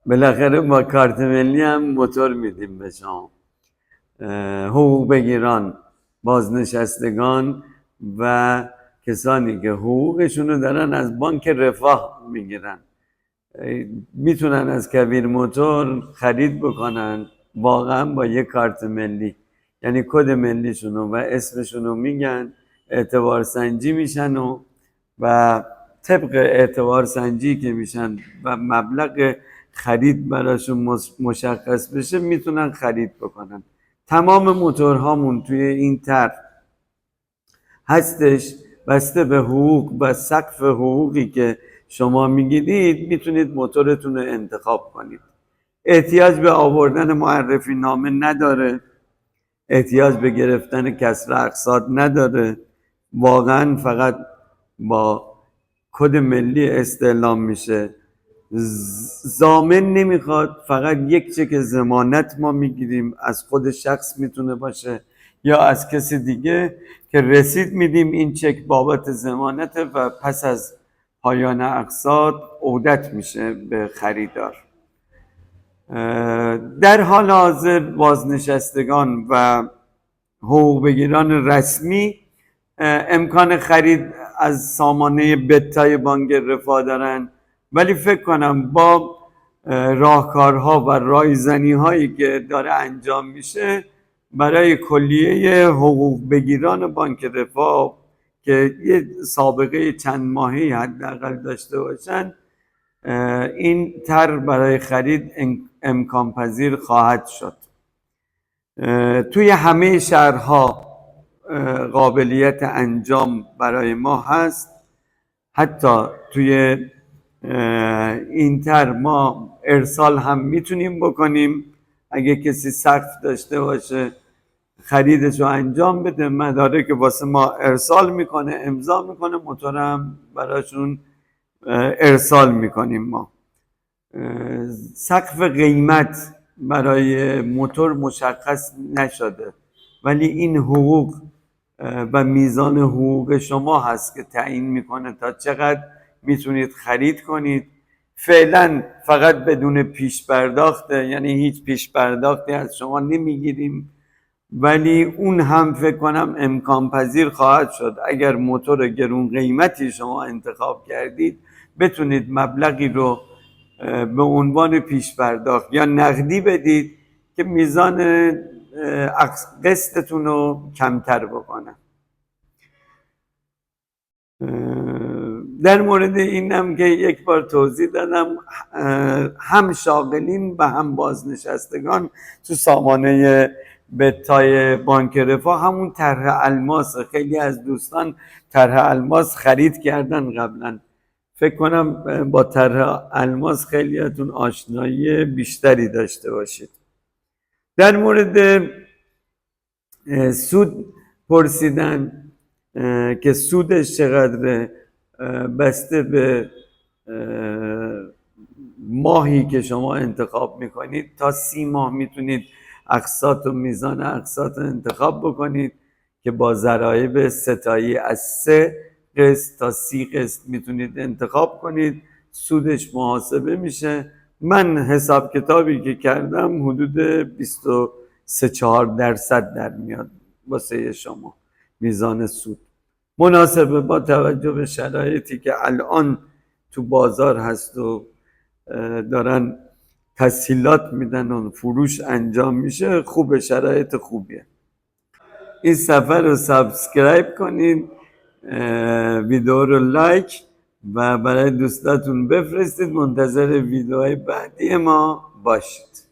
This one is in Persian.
بالاخره با کارت ملی هم موتور میدیم به شما. حقوق بگیران، بازنشستگان و کسانی که حقوقشون رو دارن از بانک رفاه میگیرن میتونن از کبیر موتور خرید بکنن واقعا با یک کارت ملی. یعنی کد ملیشونو و اسمشونو میگن، اعتبار سنجی میشن و طبق اعتبار سنجی که میشن و مبلغ خرید براشون مشخص بشه میتونن خرید بکنن. تمام موتورهامون توی این طرح هستش، بسته به حقوق و سقف حقوقی که شما میگیرید میتونید موتورتون رو انتخاب کنید. احتیاج به آوردن معرفی نامه نداره، احتیاج به گرفتن کسر اقساط نداره، واقعا فقط با کد ملی استعلام میشه. ضامن نمیخواد، فقط یک چک ضمانت ما میگیریم، از خود شخص میتونه باشه یا از کسی دیگه که رسید میدیم این چک بابت ضمانت و پس از پایان اقساط عودت میشه به خریدار. در حال حاضر بازنشستگان و حقوق بگیران رسمی امکان خرید از سامانه بتای بانک رفاه دارن، ولی فکر کنم با راهکارها و رایزنی هایی که داره انجام میشه برای کلیه حقوق بگیران بانک رفاه که یه سابقه چند ماهی حداقل داشته باشن این طرح برای خرید امکان پذیر خواهد شد. توی همه شهرها قابلیت انجام برای ما هست. حتی توی این طرح ما ارسال هم میتونیم بکنیم. اگه کسی سقف داشته باشه خریدش رو انجام بده، مدارک واسه ما ارسال میکنه، امضا میکنه، موتور هم براشون ارسال میکنیم ما. سقف قیمت برای موتور مشخص نشده، ولی این حقوق و میزان حقوق شما هست که تعیین میکنه تا چقدر میتونید خرید کنید. فعلا فقط بدون پیش پرداخته، یعنی هیچ پیش پرداختی از شما نمیگیریم، ولی اون هم فکر کنم امکان پذیر خواهد شد. اگر موتور گرون قیمتی شما انتخاب کردید بتونید مبلغی رو به عنوان پیش پرداخت یا نقدی بدید که میزان قسطتون رو کمتر بکنه. در مورد اینم که یک بار توضیح دادم، هم شاغلین و هم بازنشستگان تو سامانه بتای بانک رفاه همون طرح الماس. خیلی از دوستان طرح الماس خرید کردن قبلا، فکر کنم با طرح الماس خیلیاتون آشنایی بیشتری داشته باشید. در مورد سود پرسیدن که سودش چقدره، بسته به ماهی که شما انتخاب میکنید تا 30 ماه میتونید اقساط و میزان اقساط انتخاب بکنید که با ضرایب ستایی از 3 قسط تا 30 قسط میتونید انتخاب کنید، سودش محاسبه میشه. من حساب کتابی که کردم حدود 23-4% در میاد واسه شما میزان سود. مناسبه با توجه به شرایطی که الان تو بازار هست و دارن تسهیلات میدن و فروش انجام میشه، خوبه، شرایط خوبیه. این صفحه رو سابسکرایب کنید، ویدیو رو لایک و برای دوستاتون بفرستید. منتظر ویدیوهای بعدی ما باشید.